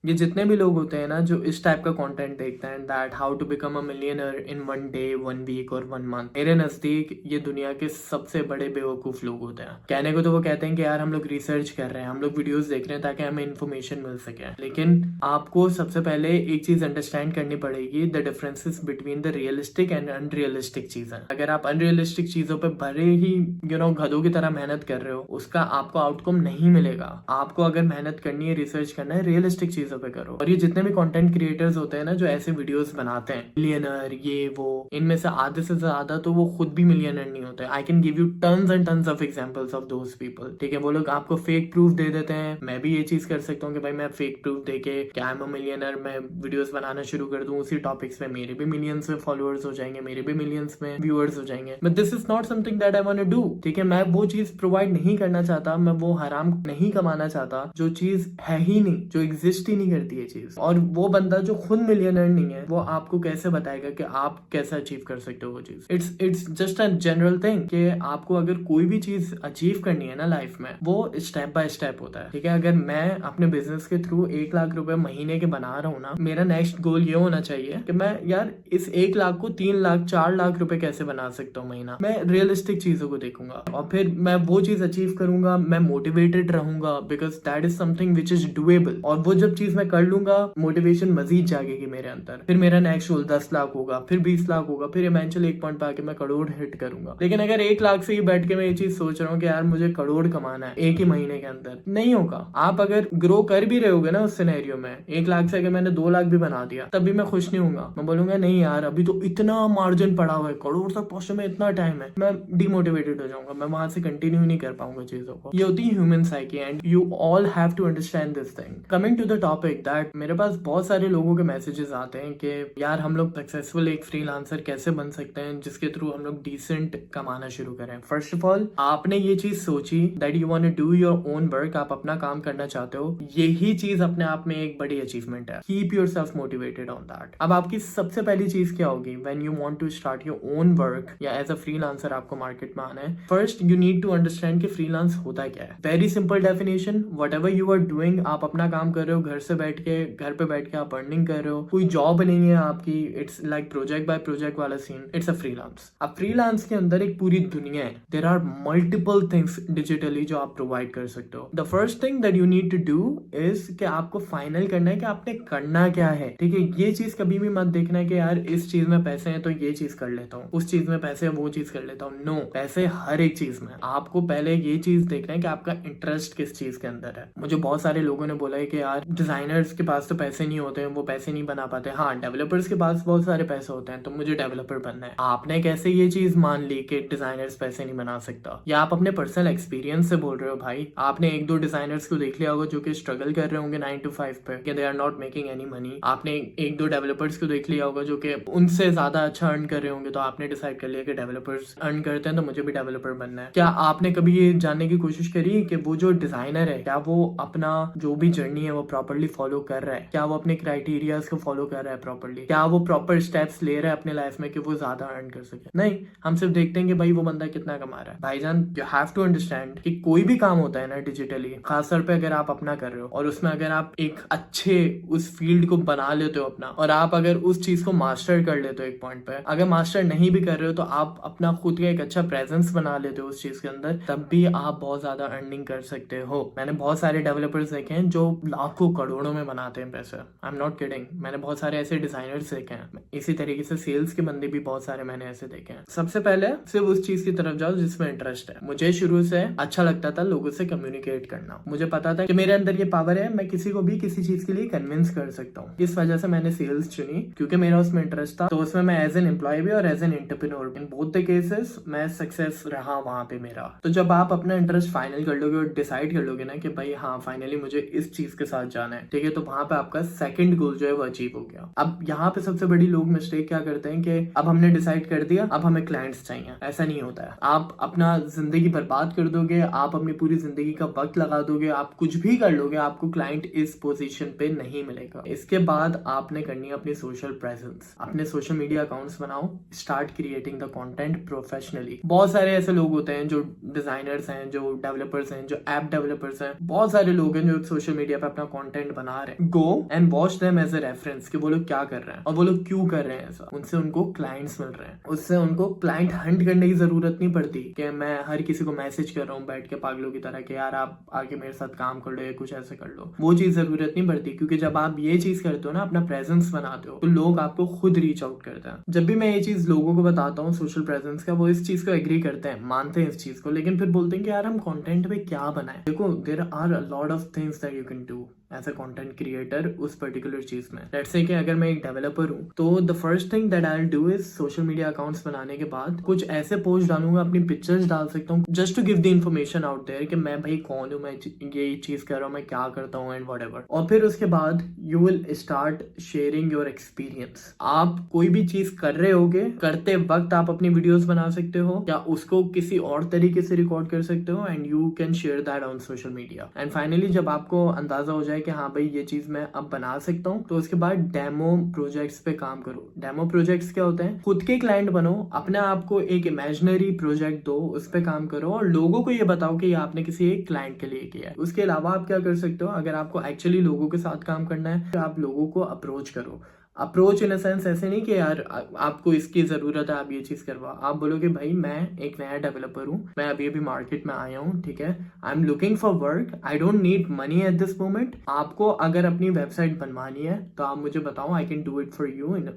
ये जितने भी लोग होते हैं ना जो इस टाइप का कंटेंट देखते हैं, that how to become a millionaire in 1 day 1 week और 1 मंथ, मेरे नजदीक ये दुनिया के सबसे बड़े बेवकूफ लोग होते हैं। कहने को तो वो कहते हैं कि यार हम लोग रिसर्च कर रहे हैं, हम लोग वीडियोस देख रहे हैं ताकि हमें इन्फॉर्मेशन मिल सके, लेकिन आपको सबसे पहले एक चीज अंडरस्टैंड करनी पड़ेगी, the differences between the realistic and unrealistic चीजें। अगर आप अनरियलिस्टिक चीजों पर भले ही गधों की तरह मेहनत कर रहे हो, उसका आपको आउटकम नहीं मिलेगा। आपको अगर मेहनत करनी है, रिसर्च करना है, रियलिस्टिक चीजों पे करो। और ये जितने भी कंटेंट क्रिएटर्स होते हैं ना जो ऐसे वीडियोस बनाते हैं, मिलियनर ये वो, इनमें से आधे से ज्यादा तो वो खुद भी मिलियनर नहीं होते। I can give you tons and tons of examples of those people. ठीक है, वो लोग आपको फेक प्रूफ दे देते हैं। मैं भी ये चीज कर सकता हूँ कि भाई मैं फेक प्रूफ देके क्या आई एम अ मिलियनर, मैं वीडियोस बनाना शुरू कर दूं उसी टॉपिक्स पे, मेरे भी मिलियंस में फॉलोअर्स हो जाएंगे, मेरे भी मिलियंस में व्यूअर्स हो जाएंगे। But this is not something that I want to do. ठीक है, मैं वो चीज प्रोवाइड नहीं करना चाहता, मैं वो हराम नहीं कमाना चाहता जो चीज है ही नहीं, जो एग्जिस्ट ही नहीं करती है चीज। और वो बंदा जो खुद मिलियनर नहीं है, वो आपको कैसे बताएगा कि आप कैसे अचीव कर सकते हो वो चीज। It's just a general thing कि आपको अगर कोई भी चीज अचीव करनी है ना लाइफ में, वो स्टेप बाय स्टेप होता है। ठीक है, अगर मैं अपने बिजनेस के थ्रू 1 लाख रुपए महीने के बना रहा हूँ ना, मेरा नेक्स्ट गोल ये होना चाहिए कि मैं यार इस 1 लाख को 3 लाख 4 लाख रुपए कैसे बना सकता हूँ महीना। मैं रियलिस्टिक चीजों को देखूंगा और फिर मैं वो चीज अचीव करूंगा। मैं मोटिवेटेड रहूंगा because that is something which is doable. और वो जब चीज मैं कर लूंगा, मोटिवेशन मजीद जागेगी मेरे अंदर। फिर मेरा नेक्स्ट गोल 10 लाख होगा, फिर 20 लाख होगा, फिर इवेंचुअली एक पॉइंट पे आके मैं करोड़ हिट करूंगा। लेकिन अगर 1 लाख से ही बैठ के मैं ये चीज सोच रहा हूँ कि यार मुझे करोड़ कमाना है एक ही महीने के अंदर, नहीं होगा। आप अगर ग्रो कर भी रहे होगे ना उस सिनेरियो में, 1 लाख से अगर मैंने 2 लाख भी बना दिया तब भी मैं खुश नहीं हूंगा। मैं बोलूंगा नहीं यार अभी तो इतना मार्जिन पड़ा हुआ है, करोड़ तक पहुंचने में इतना टाइम है। मैं डिमोटिवेटेड हो जाऊंगा, मैं वहां से कंटिन्यू नहीं कर पाऊंगा चीजों को। ये होती है human psyche and you all have to understand this thing. Coming to the topic that मेरे पास बहुत सारे लोगों के मैसेजेस आते हैं कि यार हम लोग सक्सेसफुल एक फ्रीलांसर कैसे बन सकते हैं जिसके थ्रू हम लोग डिसेंट कमाना शुरू करें। फर्स्ट ऑफ ऑल आपने ये चीज सोची that you want to do your own work, आप अपना काम करना चाहते हो, यही चीज अपने आप में एक बड़ी अचीवमेंट है। Keep yourself motivated on that. अब आपकी सबसे पहली चीज क्या होगी when you want to start your own work या एज अ फ्रीलांसर आपको मार्केट में आना है? First you need to understand कि फ्रीलांस होता क्या है। Very simple definition, whatever you are doing, आप अपना काम कर रहे हो घर से बैठ के, घर पे बैठ के आप अर्निंग कर रहे हो, कोई जॉब नहीं है आपकी। It's like project by project वाला सीन, इट्स अ फ्रीलांस। अब फ्रीलांस के अंदर एक पूरी दुनिया है। There are multiple things digitally जो आप प्रोवाइड कर सकते हो। The first thing that you need to do is कि आपको फाइनल करना है कि आपने करना क्या है। ठीक है, ये चीज कभी भी मत देखना है कि यार इस चीज में पैसे हैं तो ये चीज कर लेता हूँ, उस चीज में पैसे है वो चीज कर लेता हूँ। नो, पैसे हर एक चीज में। आपको पहले ये चीज देखना है कि आपका इंटरेस्ट किस चीज के अंदर है। मुझे बहुत सारे लोगों ने बोला है कि यार डिजाइनर्स के पास तो पैसे नहीं होते हैं, वो पैसे नहीं बना पाते। हाँ, डेवलपर्स के पास बहुत सारे पैसे होते हैं, तो मुझे डेवलपर बनना है। आपने कैसे ये चीज मान ली कि डिजाइनर्स पैसे नहीं बना सकता? या आप अपने पर्सनल एक्सपीरियंस से बोल रहे हो? भाई आपने 1-2 डिजाइनर्स को देख लिया होगा जो कि स्ट्रगल कर रहे होंगे 9 to 5 पे, कि they are not making any money. आपने 1-2 डेवलपर्स को देख लिया होगा जो कि उनसे ज्यादा अच्छा अर्न कर रहे होंगे, तो आपने डिसाइड कर लिया कि डेवलपर्स अर्न करते हैं तो मुझे भी डेवलपर बनना है। क्या आपने कभी ये जानने की कोशिश करी कि वो जो डिजाइनर है क्या वो अपना जो भी जर्नी है वो प्रॉपरली फॉलो कर रहा है? क्या वो अपने क्राइटेरियाज को फॉलो कर रहा है प्रॉपरली? क्या वो प्रॉपर स्टेप्स ले रहा है अपने लाइफ में कि वो ज्यादा अर्न कर सके? नहीं, हम सिर्फ देखते हैं कि भाई वो बंदा कितना कमा रहा है। भाईजान यू हैव टू अंडरस्टैंड कि कोई भी काम होता है ना डिजिटली, खासतौर पे अगर आप अपना कर रहे हो और उसमें अगर आप एक अच्छे उस फील्ड को बना लेते हो अपना, और आप अगर उस चीज को मास्टर कर लेते हो एक पॉइंट पे, अगर मास्टर नहीं भी कर रहे हो तो आप अपना खुद का एक अच्छा प्रेजेंस बना लेते हो उस चीज के अंदर, तब भी आप बहुत ज्यादा अर्निंग कर सकते हो। मैंने बहुत सारे डेवलपर्स देखे हैं जो लाखों करोड़ों में बनाते हैं पैसे। I am not kidding. मैंने बहुत सारे ऐसे डिजाइनर्स देखे हैं। इसी तरीके से सेल्स के बंदे भी बहुत सारे मैंने ऐसे देखे हैं। सबसे पहले सिर्फ उस चीज की तरफ जाओ जिसमें इंटरेस्ट है। मुझे शुरू से अच्छा लगता था लोगों से कम्युनिकेट करना। मुझे पता था कि मेरे अंदर ये पावर है, मैं किसी को भी किसी चीज के लिए कन्विंस कर सकता हूँ। इस वजह से मैंने सेल्स चुनी, क्योंकि मेरा उसमें इंटरेस्ट था। तो उसमें मैं एज एन एम्प्लॉय भी और as an entrepreneur, in both the cases मैं सक्सेस रहा वहां पे मेरा। तो जब आप अपना इंटरेस्ट फाइनल कर लोगे और डिसाइड कर लोगे ना कि भाई हाँ फाइनली मुझे इस चीज के साथ जाना है, ठीक है, तो वहां पे आपका सेकंड गोल जो है वो अचीव हो गया। अब यहाँ पे सबसे बड़ी लोग मिस्टेक क्या करते हैं कि अब हमने डिसाइड कर दिया, अब हमें क्लाइंट्स चाहिए। ऐसा नहीं होता है। आप अपना जिंदगी बर्बाद कर दोगे, आप अपनी पूरी जिंदगी का वक्त लगा दोगे, आप कुछ भी कर लोगे, आपको क्लाइंट इस पोजीशन पे नहीं मिलेगा। इसके बाद आपने करनी है अपनी सोशल प्रेजेंस। अपने सोशल मीडिया अकाउंट्स बनाओ, start creating the content professionally. बहुत सारे ऐसे लोग होते हैं जो डिजाइनर्स हैं, जो डेवलपर्स हैं, जो ऐप डेवलपर्स हैं, बहुत सारे लोग हैं जो सोशल मीडिया पे अपना कंटेंट कंटेंट बना रहे हैं, go and watch them as a reference कि वो लोग क्या कर रहे हैं और वो लोग क्यों कर रहे हैं ऐसा। उनसे उनको क्लाइंट्स मिल रहे हैं, उससे उनको क्लाइंट हंट करने की जरूरत नहीं पड़ती कि मैं हर किसी को मैसेज कर रहा हूँ बैठ के पागलों की तरह कि यार आप आके मेरे साथ काम कर लो या कुछ ऐसे कर लो। वो चीज जरूरत नहीं पड़ती, क्योंकि जब आप ये चीज करते हो ना, अपना प्रेजेंस बनाते हो, तो लोग आपको खुद रीच आउट करते हैं। जब भी मैं ये चीज लोगों को बताता हूँ सोशल प्रेजेंस का, वो इस चीज को एग्री करते हैं, मानते हैं इस चीज को, लेकिन फिर बोलते हैं कि यार हम कंटेंट पे क्या बनाएं। देखो, there are a lot of things that you can do as a content creator उस पर्टिकुलर चीज में। लेट्स से कि अगर मैं एक डेवलपर हूँ, तो the first thing that I will do is social media accounts बनाने के बाद कुछ ऐसे पोस्ट डालूंगा, अपनी पिक्चर्स डाल सकता हूँ, just to give the information out there कि मैं भाई कौन हूँ, मैं ये चीज कर रहा हूँ, मैं क्या करता हूँ एंड व्हाटएवर। और फिर उसके बाद you will start sharing your experience. आप कोई भी चीज कर रहे होगे, करते वक्त आप अपनी वीडियोस बना सकते हो या उसको किसी और तरीके से रिकॉर्ड कर सकते हो and you can share that on social media. And finally जब आपको अंदाजा हो जाए कि हाँ भाई ये चीज मैं अब बना सकता हूँ, तो उसके बाद डेमो प्रोजेक्ट्स पे काम करो। डेमो प्रोजेक्ट्स क्या होते हैं? खुद के क्लाइंट बनो, अपने आप को एक इमेजिनरी प्रोजेक्ट दो, उस पे काम करो और लोगों को ये बताओ कि ये आपने किसी एक क्लाइंट के लिए किया है। उसके अलावा आप क्या कर सकते हो, अगर आपको एक्चुअली लोगों के साथ काम करना है तो आप लोगों को अप्रोच करो। अप्रोच इन अ सेंस ऐसे नहीं कि यार आपको इसकी जरूरत है, आप ये चीज करवा। आप बोलो कि भाई मैं एक नया डेवलपर हूँ, मैं अभी अभी मार्केट में आया हूँ, ठीक है, I am looking for work, I don't need money at this moment. आपको अगर अपनी वेबसाइट बनवानी है तो आप मुझे बताओ, I can do it for you in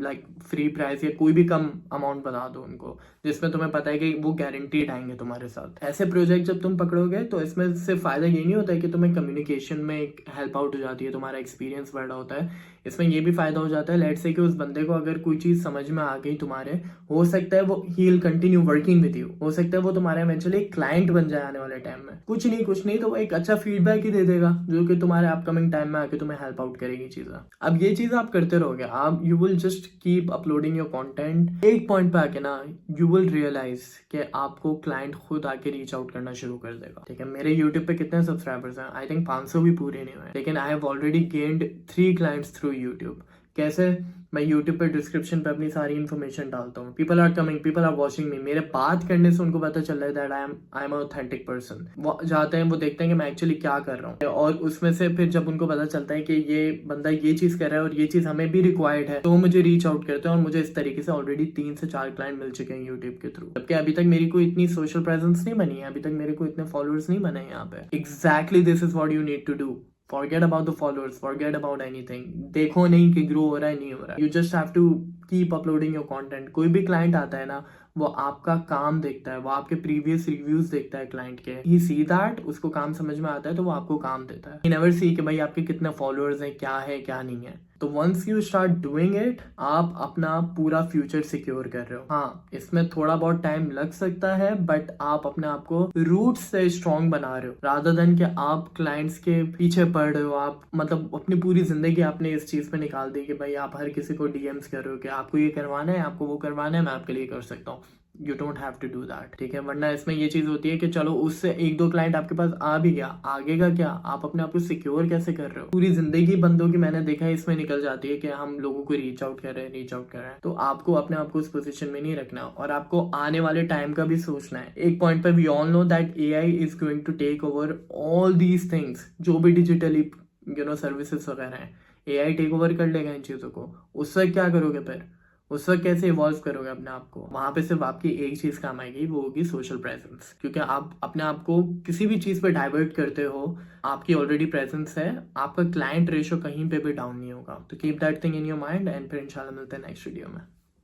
like free price, या कोई भी कम अमाउंट बता दो उनको जिसमें तुम्हें पता है कि वो गारंटीड आएंगे तुम्हारे साथ। ऐसे प्रोजेक्ट जब तुम पकड़ोगे तो इसमें से फायदा ये नहीं होता है कि तुम्हें कम्युनिकेशन में एक हेल्प आउट हो जाती है, तुम्हारा एक्सपीरियंस बढ़ा होता है। इसमें ये भी फायदा हो जाता है, लेट्स से कि उस बंदे को अगर कोई चीज समझ में आ गई तुम्हारे, हो सकता है वो he will continue working with you, हो सकता है वो तुम्हारे इवेंचुअली क्लाइंट बन जाए आने वाले टाइम में। कुछ नहीं तो वो एक अच्छा फीडबैक ही दे देगा जो कि तुम्हारे अपकमिंग टाइम में आके तुम्हें हेल्प आउट करेगी चीजें। अब ये चीज आप करते रहोगे, आप you will just keep uploading your content. एक पॉइंट पे आके ना यू विल रियलाइज कि आपको क्लाइंट खुद आके रीच आउट करना शुरू कर देगा। ठीक है, मेरे यूट्यूब पे कितने सब्सक्राइबर्स हैं? आई थिंक 500 भी पूरे नहीं हुए, लेकिन I have already gained 3 clients through YouTube. कैसे? मैं YouTube पे डिस्क्रिप्शन पे अपनी सारी इन्फॉर्मेशन डालता हूँ, people are coming, people are watching me. मेरे बात करने से उनको पता चल रहा है that I am authentic person. वो जाते हैं, वो देखते हैं कि मैं एक्चुअली क्या कर रहा हूँ, और उसमें से फिर जब उनको पता चलता है कि ये बंदा ये चीज कर रहा है और ये चीज हमें भी रिक्वायर्ड है, तो वो मुझे रीच आउट करते हैं और मुझे इस तरीके से ऑलरेडी 3 से 4 क्लाइंट मिल चुके हैं यूट्यूब के थ्रू। जबकि अभी तक मेरी कोई इतनी सोशल प्रेजेंस नहीं बनी है, अभी तक मेरे को इतने फॉलोअर्स नहीं बने यहाँ पे। Exactly this is what you need to do. Forget about the followers, forget about anything. देखो नहीं कि ग्रो हो रहा है नहीं हो रहा है, you just have to keep uploading your content. कोई भी क्लाइंट आता है ना, वो आपका काम देखता है, वो आपके प्रीवियस रिव्यूज देखता है क्लाइंट के, ही सी दैट, उसको काम समझ में आता है तो वो आपको काम देता है। ही नेवर सी कि भाई आपके कितने फॉलोअर्स हैं, क्या है क्या नहीं है। तो once you start doing it, आप अपना पूरा फ्यूचर सिक्योर कर रहे हो। हाँ, इसमें थोड़ा बहुत टाइम लग सकता है, बट आप अपने आप को रूट से स्ट्रॉन्ग बना रहे हो, रादर देन कि आप क्लाइंट्स के पीछे पड़ रहे हो। आप मतलब अपनी पूरी जिंदगी आपने इस चीज पे निकाल दी कि भाई आप हर किसी को डीएम्स कर रहे हो कि आपको ये करवाना है, आपको वो करवाना है, मैं आपके लिए कर सकता हूँ। You don't have to do that, ठीक है। वरना इसमें ये चीज होती है कि चलो उससे 1-2 क्लाइंट आपके पास आ भी गया, आगे का क्या, आप अपने आप को सिक्योर कैसे कर रहे हो? पूरी जिंदगी बंदों की मैंने देखा है इसमें निकल जाती है कि हम लोगों को रीच आउट कर रहे हैं। तो आपको अपने आप को उस पोजीशन में नहीं रखना, और आपको आने वाले टाइम का भी सोचना है। एक पॉइंट पर we all know that AI is going to take over all these things, जो भी डिजिटली सर्विसेज वगैरह है, एआई टेक ओवर कर लेगा इन चीजों को। उस वक्त क्या करोगे फिर? उस वक्त कैसे इवॉल्व करोगे अपने आप को? वहां पे सिर्फ आपकी एक चीज काम आएगी, वो होगी सोशल प्रेजेंस। क्योंकि आप अपने आप को किसी भी चीज पे डाइवर्ट करते हो, आपकी ऑलरेडी प्रेजेंस है, आपका क्लाइंट रेशो कहीं पे भी डाउन नहीं होगा। तो keep that thing in your mind, and फिर इंशाल्लाह मिलते हैं नेक्स्ट वीडियो में।